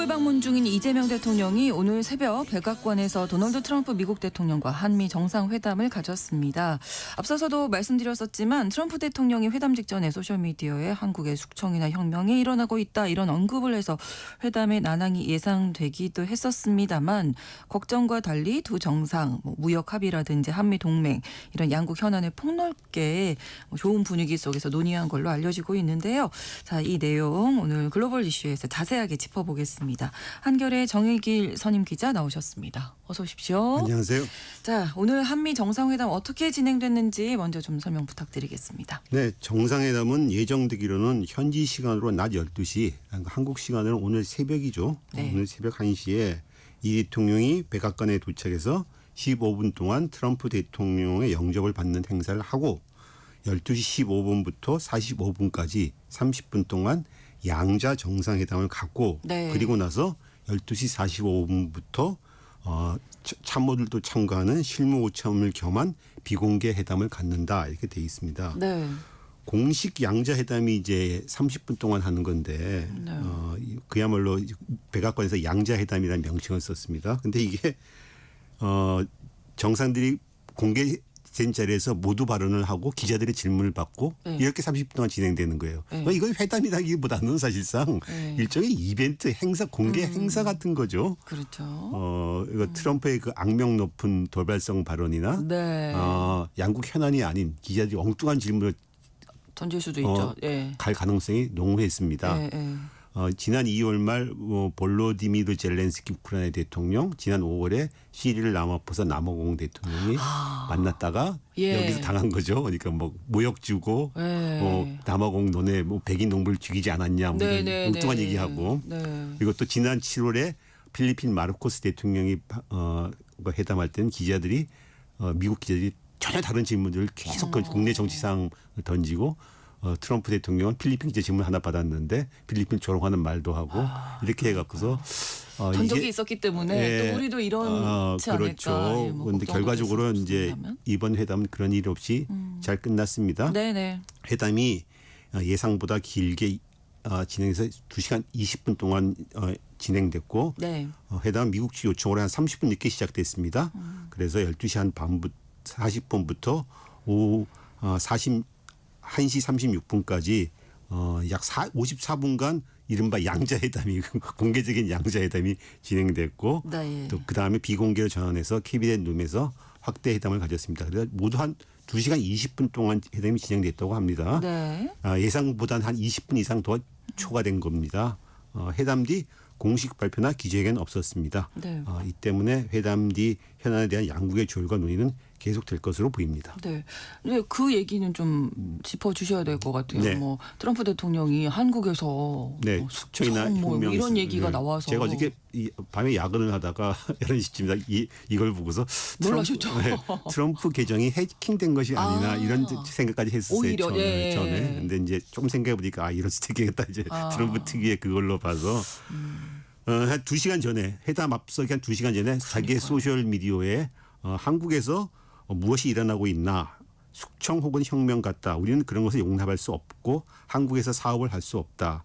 서울 방문 중인 이재명 대통령이 오늘 새벽 백악관에서 도널드 트럼프 미국 대통령과 한미 정상회담을 가졌습니다. 앞서서도 말씀드렸었지만 트럼프 대통령이 회담 직전에 소셜미디어에 한국의 숙청이나 혁명이 일어나고 있다 이런 언급을 해서 회담의 난항이 예상되기도 했었습니다만 걱정과 달리 두 정상 무역 합의라든지 한미 동맹 이런 양국 현안을 폭넓게 좋은 분위기 속에서 논의한 걸로 알려지고 있는데요. 자, 이 내용 오늘 글로벌 이슈에서 자세하게 짚어보겠습니다. 한겨레 정일길 선임 기자 나오셨습니다. 어서 오십시오. 안녕하세요. 자, 오늘 한미 정상회담 어떻게 진행됐는지 먼저 좀 설명 부탁드리겠습니다. 네, 정상회담은 예정되기로는 현지 시간으로 낮 12시, 한국 시간으로 오늘 새벽이죠. 네. 오늘 새벽 1시에 이 대통령이 백악관에 도착해서 15분 동안 트럼프 대통령의 영접을 받는 행사를 하고 12시 15분부터 45분까지 30분 동안 양자 정상회담을 갖고 네. 그리고 나서 12시 45분부터 참모들도 참가하는 실무 오참을 겸한 비공개 회담을 갖는다 이렇게 돼 있습니다. 네. 공식 양자 회담이 이제 30분 동안 하는 건데 네. 그야말로 백악관에서 양자 회담이라는 명칭을 썼습니다. 근데 이게 정상들이 공개된 자리에서 모두 발언을 하고 기자들의 질문을 받고 네. 이렇게 30분 동안 진행되는 거예요. 네. 이건 회담이라기보다는 사실상 네. 일종의 이벤트 행사 공개 행사 같은 거죠. 그렇죠. 이거 트럼프의 그 악명 높은 돌발성 발언이나 네. 양국 현안이 아닌 기자들이 엉뚱한 질문을 던질 수도 있죠. 네. 갈 가능성이 농후했습니다. 네. 네. 지난 2월 말 볼로디미르 젤렌스키 우크라이나 대통령, 지난 5월에 시리를 라마포사 남아공 대통령이 만났다가 예. 여기서 당한 거죠. 그러니까 뭐 모욕 주고 네. 남아공 너네 뭐 백인 농부를 죽이지 않았냐 뭐 네, 이런 네, 엉뚱한 네. 얘기하고 네. 그리고 또 지난 7월에 필리핀 마르코스 대통령이 회담할 때는 기자들이 미국 기자들이 전혀 다른 질문들을 계속 국내 정치 상황을 던지고 트럼프 대통령은 필리핀 기자 질문 하나 받았는데 필리핀 조롱하는 말도 하고 이렇게 해갖고서 전적이 있었기 때문에 또 우리도 이런지 않을까. 그렇죠. 그런데 결과적으로 이제 이번 회담은 그런 일 없이 잘 끝났습니다. 네네. 회담이 예상보다 길게 진행해서 2시간 20분 동안 진행됐고 네. 회담 미국 측 요청으로 한 30분 늦게 시작됐습니다. 그래서 12시 한 반 40분부터 오후 1시 36분까지 약 54분간 이른바 양자회담이 공개적인 양자회담이 진행됐고 네. 또 그다음에 비공개로 전환해서 KBN 룸에서 확대 회담을 가졌습니다. 그래서 모두 한 2시간 20분 동안 회담이 진행됐다고 합니다. 네. 예상보다는 한 20분 이상 더 초과된 겁니다. 회담 뒤 공식 발표나 기자회견은 없었습니다. 네. 이 때문에 회담 뒤 현안에 대한 양국의 조율과 논의는 계속될 것으로 보입니다. 네. 네, 그 얘기는 좀 짚어주셔야 될 것 같아요. 네. 뭐 트럼프 대통령이 한국에서 뭐 숙청이나 뭐 혁명이 이런 얘기가 나와서 제가 어저께 밤에 야근을 하다가 11시쯤이다 이걸 보고서 놀라셨죠? 트럼프 계정이 해킹된 것이 아니나 이런 생각까지 했었어요. 오히려, 전에. 근데 이제 좀 생각해 보니까 이럴 수도 있겠다. 이제 트럼프 특유의 그걸로 봐서 한 2시간 전에 회담 앞서기 한 2시간 전에 자기의 소셜 미디어에 한국에서 무엇이 일어나고 있나 숙청 혹은 혁명 같다. 우리는 그런 것을 용납할 수 없고 한국에서 사업을 할 수 없다.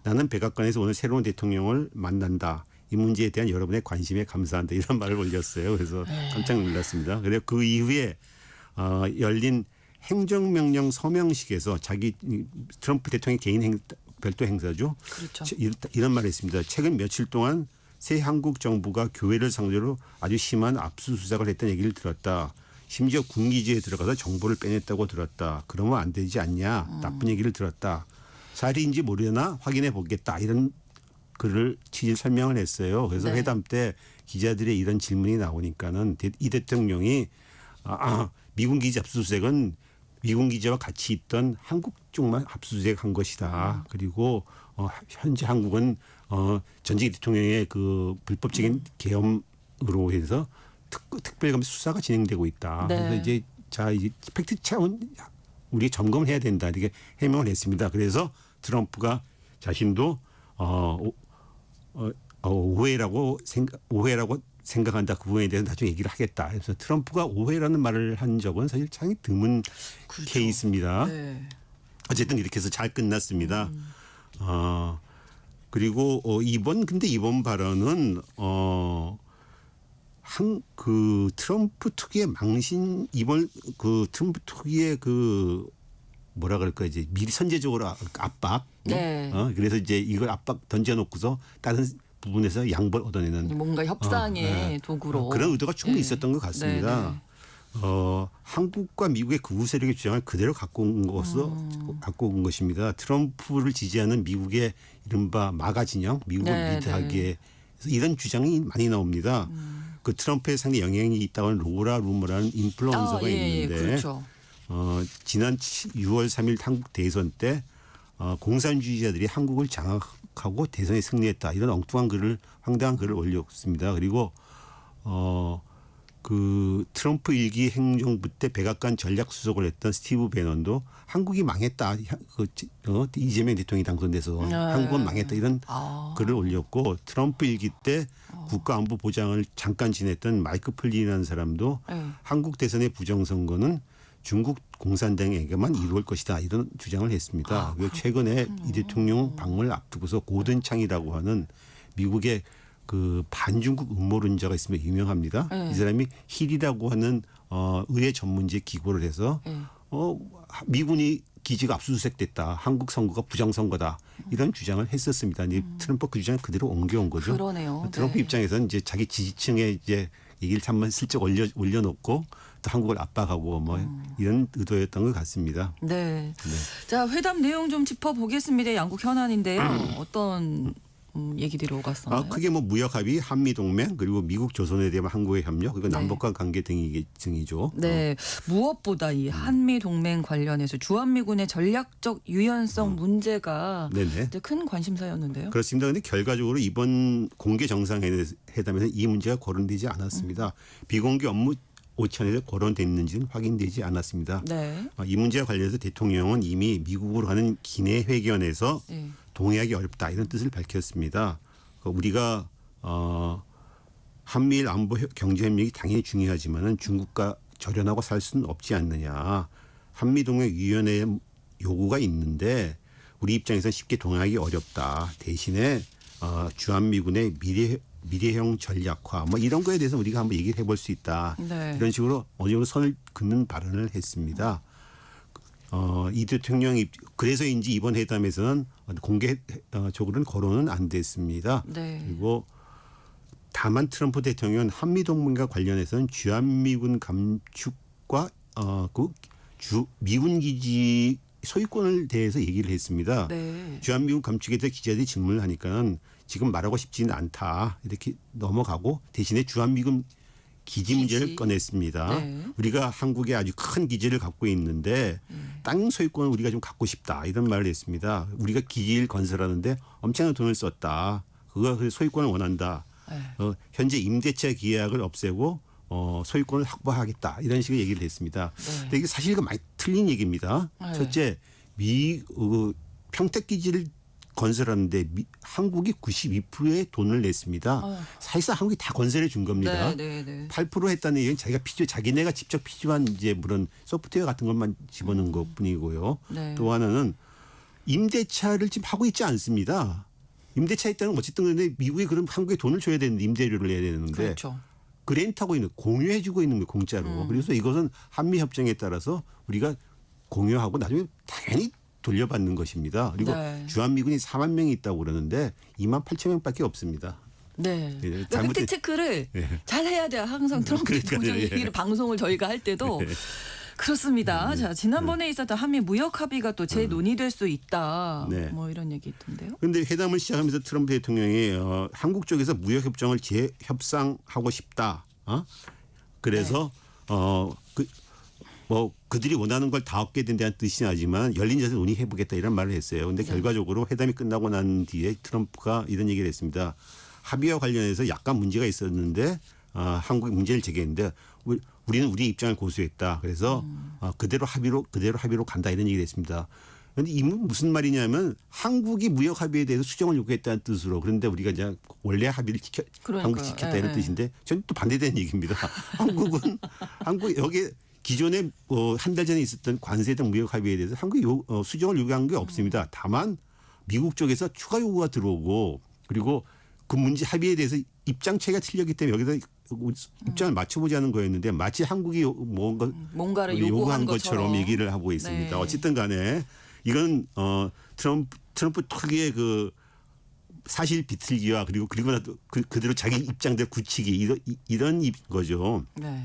나는 백악관에서 오늘 새로운 대통령을 만난다. 이 문제에 대한 여러분의 관심에 감사한다. 이런 말을 올렸어요. 그래서 깜짝 놀랐습니다. 그리고 그 이후에 열린 행정명령 서명식에서 자기 트럼프 대통령의 개인 별도 행사죠. 그렇죠. 이런 말을 했습니다. 최근 며칠 동안 새 한국 정부가 교회를 상대로 아주 심한 압수수색을 했다는 얘기를 들었다. 심지어 군기지에 들어가서 정보를 빼냈다고 들었다. 그러면 안 되지 않냐. 나쁜 얘기를 들었다. 사실인지 모르나 확인해 보겠다. 이런 글을 취지 설명을 했어요. 그래서 네. 회담 때 기자들의 이런 질문이 나오니까는 이 대통령이 미군 기지 압수수색은 미군 기지와 같이 있던 한국 쪽만 압수수색한 것이다. 그리고 현재 한국은 전직 대통령의 그 불법적인 계엄으로 해서 특별검 수사가 진행되고 있다. 네. 그래서 이제 이제 팩트 차원 우리 점검을 해야 된다 이렇게 해명을 했습니다. 그래서 트럼프가 자신도 오해라고 생각한다. 그 부분에 대해서 나중에 얘기를 하겠다. 그래서 트럼프가 오해라는 말을 한 적은 사실 상당히 드문 그렇죠. 케이스입니다. 네. 어쨌든 이렇게 해서 잘 끝났습니다. 그리고 이번 발언은 그 트럼프 특유의 망신 이번 그 트럼프 특유의 그 뭐라 그럴까 이제 미리 선제적으로 압박. 네. 그래서 이제 이걸 압박 던져놓고서 다른 부분에서 양보를 얻어내는 뭔가 협상의 네. 도구로 그런 의도가 충분히 네. 있었던 것 같습니다. 한국과 미국의 극우 세력의 주장을 그대로 갖고 온 것입니다. 트럼프를 지지하는 미국의 이른바 마가 진영, 미국을 네, 리드하기에 이런 주장이 많이 나옵니다. 그 트럼프에 상당히 영향이 있다고 하는 로라 루머라는 인플루언서가 있는데 그렇죠. 지난 6월 3일 한국 대선 때 공산주의자들이 한국을 장악하고 대선에 승리했다. 이런 엉뚱한 글을 황당한 글을 올렸습니다. 그리고 그 트럼프 일기 행정부 때 백악관 전략수석을 했던 스티브 배넌도 한국이 망했다. 이재명 대통령이 당선돼서 한국은 망했다. 이런 글을 올렸고 트럼프 일기 때 국가안보보장을 잠깐 지냈던 마이크 플린이라는 사람도 한국 대선의 부정선거는 중국 공산당에게만 이루어질 것이다. 이런 주장을 했습니다. 그리고 최근에 이 대통령 방문을 앞두고서 고든창이라고 하는 미국의 그 반중국 음모론자가 있으면 유명합니다. 이 사람이 힐이라고 하는 의회 전문지 기고를 해서 미군이 기지가 압수수색됐다. 한국 선거가 부정선거다. 이런 주장을 했었습니다. 트럼프 그 주장을 그대로 옮겨온 거죠. 그러네요. 트럼프 네. 입장에서는 이제 자기 지지층에 이제 얘기를 한번 슬쩍 올려놓고 또 한국을 압박하고 뭐 이런 의도였던 것 같습니다. 네. 자, 회담 내용 좀 짚어보겠습니다. 양국 현안인데요. 어떤 얘기들이 오갔었나요? 크게 뭐 무역 합의, 한미 동맹 그리고 미국 조선에 대한 한국의 협력 그리고 남북 간 관계 등이죠. 네, 무엇보다 이 한미 동맹 관련해서 주한미군의 전략적 유연성 문제가 네네. 이제 큰 관심사였는데요. 그렇습니다. 그런데 결과적으로 이번 공개 정상회담에서 이 문제가 거론되지 않았습니다. 비공개 업무 오찬에서 거론됐는지는 확인되지 않았습니다. 네. 이 문제와 관련해서 대통령은 이미 미국으로 하는 기내 회견에서 네. 동의하기 어렵다 이런 뜻을 밝혔습니다. 우리가 한미일 안보 경제 협력이 당연히 중요하지만은 중국과 절연하고 살 수는 없지 않느냐. 한미동맹위원회 요구가 있는데 우리 입장에서는 쉽게 동의하기 어렵다. 대신에 주한미군의 미래형 전략화 뭐 이런 거에 대해서 우리가 한번 얘기를 해볼 수 있다. 네. 이런 식으로 어느 정도 선을 긋는 발언을 했습니다. 이 대통령이 그래서인지 이번 회담에서는 공개적으로는 거론은 안 됐습니다. 네. 그리고 다만 트럼프 대통령은 한미 동맹과 관련해서는 주한미군 감축과 미군 기지 소유권을 대해서 얘기를 했습니다. 네. 주한미군 감축에 대해 기자들이 질문을 하니까는 지금 말하고 싶지는 않다 이렇게 넘어가고 대신에 주한미군 기지 문제를 꺼냈습니다. 네. 우리가 한국에 아주 큰 기지를 갖고 있는데 땅 소유권을 우리가 좀 갖고 싶다 이런 말을 했습니다. 우리가 기지를 건설하는데 엄청난 돈을 썼다. 그거 소유권을 원한다. 현재 임대차 계약을 없애고 소유권을 확보하겠다 이런 식의 얘기를 했습니다. 근데 이게 사실 그 많이 틀린 얘기입니다. 첫째, 평택 기지를 건설하는데 한국이 92%의 돈을 냈습니다. 사실상 한국이 다 건설해 준 겁니다. 네, 네, 네. 8% 했다는 얘기는 자기네가 직접 필요한 이제 물론 소프트웨어 같은 것만 집어넣은 것뿐이고요. 네. 또 하나는 임대차를 지금 하고 있지 않습니다. 임대차 있다는 어쨌든 그런데 미국이 그럼 한국에 돈을 줘야 되는데 임대료를 내야 되는데 그렇죠. 그랜트하고 있는 공유해주고 있는 거예요 공짜로. 그래서 이것은 한미 협정에 따라서 우리가 공유하고 나중에 당연히 돌려받는 것입니다. 그리고 네. 주한미군이 4만 명이 있다고 그러는데 2만 8천 명밖에 없습니다. 네. 예, 그러니까 잘못된- 팩트 체크를 잘 해야 돼요. 항상 트럼프 그러니까요, 대통령 예. 얘기를 방송을 저희가 할 때도 그렇습니다. 자, 지난번에 있었던 한미 무역 합의가 또 재논의될 수 있다. 네. 뭐 이런 얘기 있던데요. 그런데 회담을 시작하면서 트럼프 대통령이 한국 쪽에서 무역 협정을 재협상하고 싶다. 그래서 그들이 원하는 걸 다 얻게 된다는 뜻이 나지만 열린 자세로 논의해보겠다 이런 말을 했어요. 그런데 결과적으로 회담이 끝나고 난 뒤에 트럼프가 이런 얘기를 했습니다. 합의와 관련해서 약간 문제가 있었는데 한국이 문제를 제기했는데 우리는 우리 입장을 고수했다. 그래서 그대로 합의로 간다 이런 얘기를 했습니다. 그런데 이 무슨 말이냐면 한국이 무역 합의에 대해서 수정을 요구했다는 뜻으로 그런데 우리가 이제 원래 합의를 한국 지켰다 이런 뜻인데 저는 또 반대되는 얘기입니다. 한국 여기 기존에 한 달 전에 있었던 관세 등 무역 합의에 대해서 한국이 수정을 요구한 게 없습니다. 다만 미국 쪽에서 추가 요구가 들어오고 그리고 그 문제 합의에 대해서 입장차이가 틀렸기 때문에 여기서 입장을 맞춰보자는 거였는데 마치 한국이 뭔가를 요구한 것처럼 얘기를 하고 있습니다. 네. 어쨌든 간에 이건 트럼프 특유의 그 사실 비틀기와 그리고 나도 그대로 자기 입장대로 굳히기 이런 거죠. 네.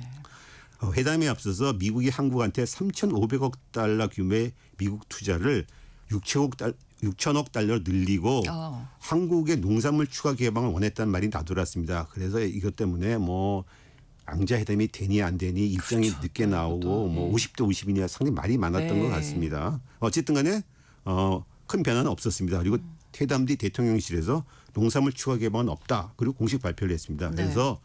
회담에 앞서서 미국이 한국한테 3,500억 달러 규모의 미국 투자를 6천억 달러로 늘리고 한국의 농산물 추가 개방을 원했다는 말이 나돌았습니다. 그래서 이것 때문에 뭐 양자 회담이 되니 안 되니 입장이 그렇죠. 늦게 나오고 뭐 50대 50이냐 상당히 말이 많았던 것 같습니다. 어쨌든 간에 큰 변화는 없었습니다. 그리고 회담 뒤 대통령실에서 농산물 추가 개방은 없다. 그리고 공식 발표를 했습니다. 네. 그래서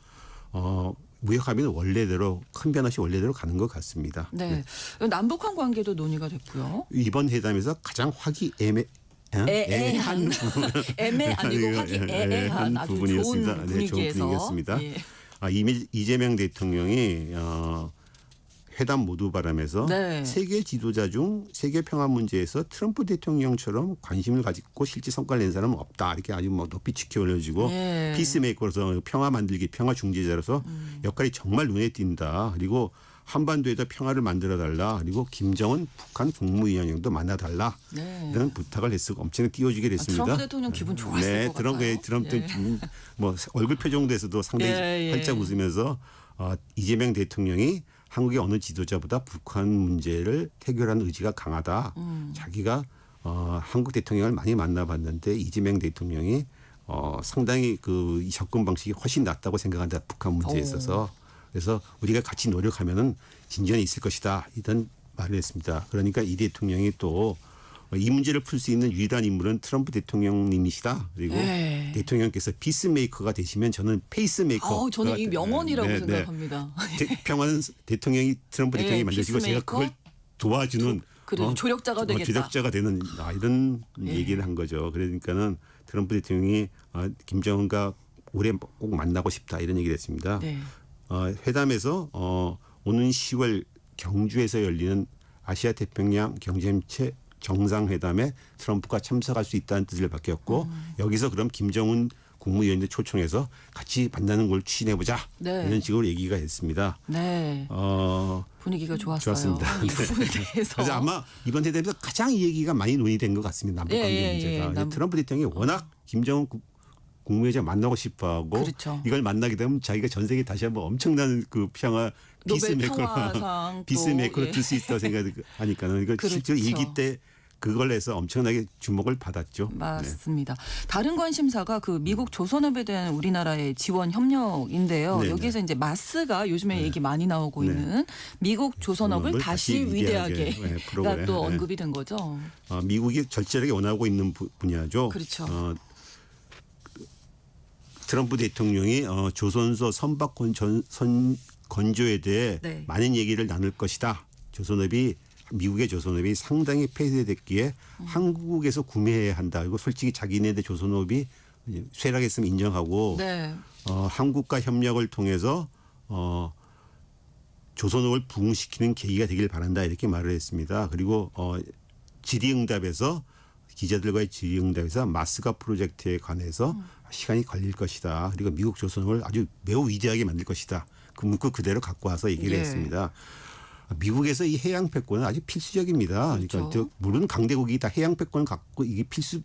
무역 합의는 원래대로 큰 변화 없이 원래대로 가는 것 같습니다. 네. 남북한 관계도 논의가 됐고요. 이번 회담에서 가장 애매한 애매 아니고 화기애애한 아주 부분이었습니다. 좋은 네, 분위기에서. 좋은 분위기였습니다. 예. 이재명 대통령이 회담 모두 바람에서 네. 세계 지도자 중 세계 평화 문제에서 트럼프 대통령처럼 관심을 가지고 실제 성과를 낸 사람은 없다. 이렇게 아주 뭐 높이 치켜 올려주고 예. 피스메이커로서 평화 만들기, 평화 중재자로서 역할이 정말 눈에 띈다. 그리고 한반도에도 평화를 만들어 달라. 그리고 김정은 북한 국무위원장도 만나 달라. 네. 이런 부탁을 했고 엄청 띄워주게 됐습니다. 트럼프 대통령 기분 좋았을 네, 것 같아요. 트럼프 예. 뭐 얼굴 표정에서도 상당히 예. 활짝 웃으면서 이재명 대통령이 한국의 어느 지도자보다 북한 문제를 해결하는 의지가 강하다. 자기가 한국 대통령을 많이 만나봤는데 이재명 대통령이 상당히 그 접근 방식이 훨씬 낫다고 생각한다. 북한 문제에 있어서. 그래서 우리가 같이 노력하면은 진전이 있을 것이다. 이런 말을 했습니다. 그러니까 이 대통령이 또 이 문제를 풀 수 있는 유일한 인물은 트럼프 대통령님이시다. 그리고 네. 대통령께서 피스메이커가 되시면 저는 페이스메이커. 저는 이 명언이라고 네, 네. 생각합니다. 평화는 트럼프 네, 대통령이 만드시고 제가 피스메이커? 그걸 도와주는 그래도 조력자가 되겠다. 조력자가 되는 이런 얘기를 한 거죠. 그러니까는 트럼프 대통령이 김정은과 올해 꼭 만나고 싶다 이런 얘기를 했습니다. 네. 회담에서 오는 10월 경주에서 열리는 아시아 태평양 경제협체 정상회담에 트럼프가 참석할 수 있다는 뜻을 밝혔고 여기서 그럼 김정은 국무위원들 초청해서 같이 만나는 걸 추진해보자. 네. 이런 식으로 얘기가 했습니다. 네. 분위기가 좋았어요. 좋았습니다. 이 부분에 대해서. 그래서 아마 이번 회담에서 가장 이 얘기가 많이 논의된 것 같습니다. 남북관계 문제가. 트럼프 대통령이 워낙 김정은 국무위원장 만나고 싶어하고 그렇죠. 이걸 만나게 되면 자기가 전 세계 다시 한번 엄청난 그 평화 평화상 피스메이커로 들 수 있다고 생각하니까는 이걸 그렇죠. 실제로 일기 때 그걸 해서 엄청나게 주목을 받았죠. 맞습니다. 다른 관심사가 그 미국 조선업에 대한 우리나라의 지원 협력인데요. 네네. 여기에서 이제 마스가 요즘에 얘기 많이 나오고 있는 미국 조선업을 조선업을 다시 다시 위대하게가 프로그램. 또 언급이 된 거죠. 미국이 절실하게 원하고 있는 분야죠. 그렇죠. 트럼프 대통령이 조선소 선박 건조에 대해 네. 많은 얘기를 나눌 것이다. 미국의 조선업이 상당히 폐쇄됐기에 한국에서 구매해야 한다. 그리고 솔직히 자기네들 조선업이 쇠락했으면 인정하고 네. 한국과 협력을 통해서 조선업을 부흥시키는 계기가 되길 바란다. 이렇게 말을 했습니다. 그리고 질의응답에서 기자들과의 질의응답에서 마스가 프로젝트에 관해서 시간이 걸릴 것이다. 그리고 미국 조선업을 아주 매우 위대하게 만들 것이다. 그 문구 그대로 갖고 와서 얘기를 예. 했습니다. 미국에서 이 해양 패권은 아주 필수적입니다. 그렇죠. 그러니까 모든 강대국이 다 해양 패권을 갖고 이게 필수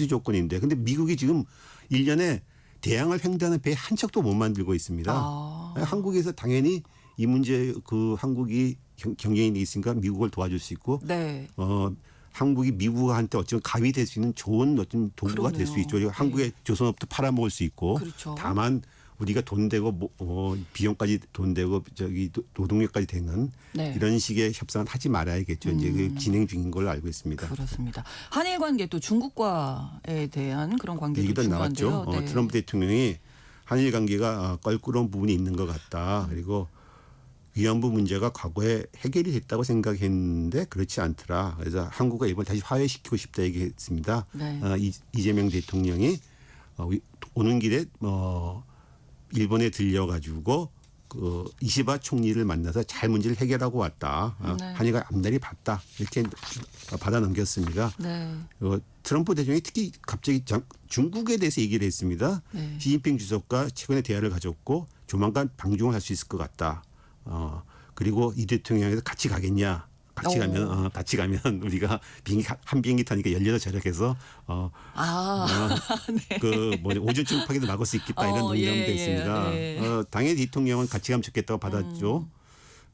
조건인데, 근데 미국이 지금 1년에 대양을 횡단하는 배 한 척도 못 만들고 있습니다. 한국에서 당연히 이 문제 한국이 경쟁이 돼 있으니까 미국을 도와줄 수 있고, 네. 한국이 미국한테 어쩌면 가위 될 수 있는 좋은 어떤 도구가 될 수 있죠. 그리고 한국의 조선업도 팔아먹을 수 있고, 그렇죠. 다만 우리가 돈 대고 비용까지 돈 대고 노동력까지 되는 네. 이런 식의 협상은 하지 말아야겠죠. 이제 그 진행 중인 걸로 알고 있습니다. 그렇습니다. 한일 관계 또 중국과에 대한 그런 관계도 얘기도 중요한데요. 나왔죠. 네. 트럼프 대통령이 한일 관계가 껄끄러운 부분이 있는 것 같다. 그리고 위안부 문제가 과거에 해결이 됐다고 생각했는데 그렇지 않더라. 그래서 한국과 일본 다시 화해시키고 싶다 얘기했습니다. 네. 이재명 대통령이 오는 길에 일본에 들려가지고 이시바 총리를 만나서 잘 문제를 해결하고 왔다. 네. 한일간 앞날이 밝다. 이렇게 받아 넘겼습니다. 네. 트럼프 대통령이 특히 갑자기 중국에 대해서 얘기를 했습니다. 네. 시진핑 주석과 최근에 대화를 가졌고 조만간 방중을 할 수 있을 것 같다. 그리고 이 대통령에서 같이 가겠냐? 같이 가면 우리가 한 비행기 타니까 연료도 절약해서 네. 오존 침묵하기도 막을 수 있겠다 이런 농담도 있습니다. 당연히 대통령은 같이 가면 좋겠다고 받았죠.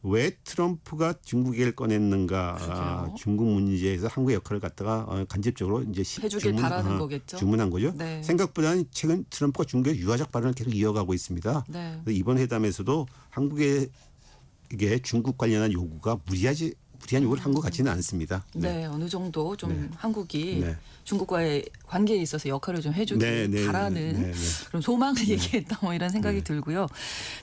왜 트럼프가 중국 얘기를 꺼냈는가? 중국 문제에서 한국의 역할을 갖다가 간접적으로 이제 해주길 바라는 거겠죠. 주문한 거죠. 네. 생각보다는 최근 트럼프가 중국의 유화적 발언을 계속 이어가고 있습니다. 네. 이번 회담에서도 한국에게 중국 관련한 요구가 무리한 요구를 한 것 같지는 않습니다. 네, 어느 정도 좀 한국이 네. 중국과의 관계에 있어서 역할을 좀 해주길 바라는 그런 소망을 얘기했다 뭐 이런 생각이 들고요.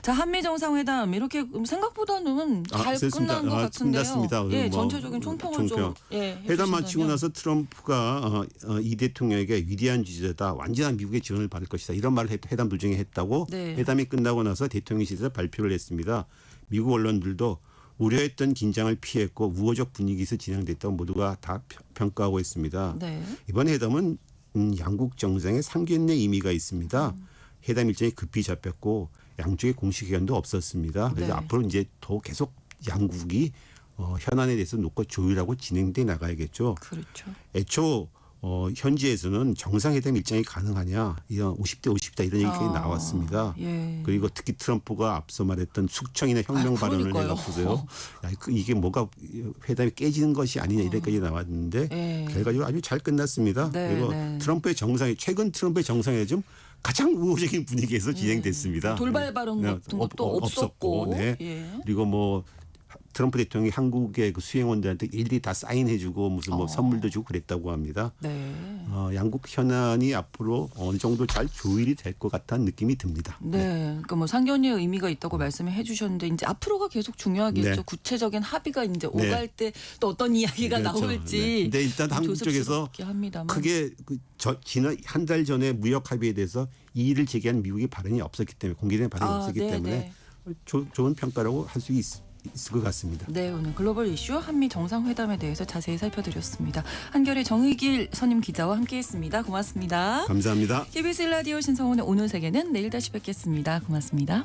자, 한미 정상회담 이렇게 생각보다는 잘 끝난 것 같은데요. 끝났습니다. 예, 전체적인 총평을 좀 회담 마치고 나서 트럼프가 이 대통령에게 위대한 주제다, 완전한 미국의 지원을 받을 것이다 이런 말을 회담 도중에 했다고 네. 회담이 끝나고 나서 대통령실에서 발표를 했습니다. 미국 언론들도 우려했던 긴장을 피했고 우호적 분위기에서 진행됐다고 모두가 다 평가하고 있습니다. 네. 이번 회담은 양국 정상의 상견례 의미가 있습니다. 회담 일정이 급히 잡혔고 양쪽의 공식 의견도 없었습니다. 그래서 네. 앞으로 이제 더 계속 양국이 현안에 대해서 놓고 조율하고 진행돼 나가야겠죠. 그렇죠. 애초 현지에서는 정상회담 일정이 가능하냐 이런 50대 50다 이런 얘기가 나왔습니다. 예. 그리고 특히 트럼프가 앞서 말했던 숙청이나 혁명 발언을 해갖고서요. 이게 뭐가 회담이 깨지는 것이 아니냐 이렇게까지 나왔는데 결과적으로 아주 잘 끝났습니다. 네, 그리고 네. 최근 트럼프의 정상회담 가장 우호적인 분위기에서 진행됐습니다. 돌발 발언 같은 것도 없었고. 네. 예. 그리고 뭐 트럼프 대통령이 한국의 그 수행원들한테 일일이 다 사인해주고 무슨 뭐 선물도 주고 그랬다고 합니다. 네. 양국 현안이 앞으로 어느 정도 잘 조율이 될 것 같다는 느낌이 듭니다. 네. 그러니까 뭐 상견례의 의미가 있다고 말씀해 주셨는데 이제 앞으로가 계속 중요하겠죠. 네. 구체적인 합의가 이제 오갈 때 또 어떤 이야기가 그렇죠. 나올지. 네. 근데 일단 한국 쪽에서 조심스럽게 합니다만. 크게 지난 한 달 전에 무역 합의에 대해서 이의를 제기한 미국의 발언이 없었기 때문에 공개된 발언이 없었기 네, 때문에 좋은 평가라고 할 수 있을 것 같습니다. 네, 오늘 글로벌 이슈 한미 정상회담에 대해서 자세히 살펴드렸습니다. 한결의 정의길 선임 기자와 함께했습니다. 고맙습니다. 감사합니다. KBS 라디오 신성원의 오늘 세계는 내일 다시 뵙겠습니다. 고맙습니다.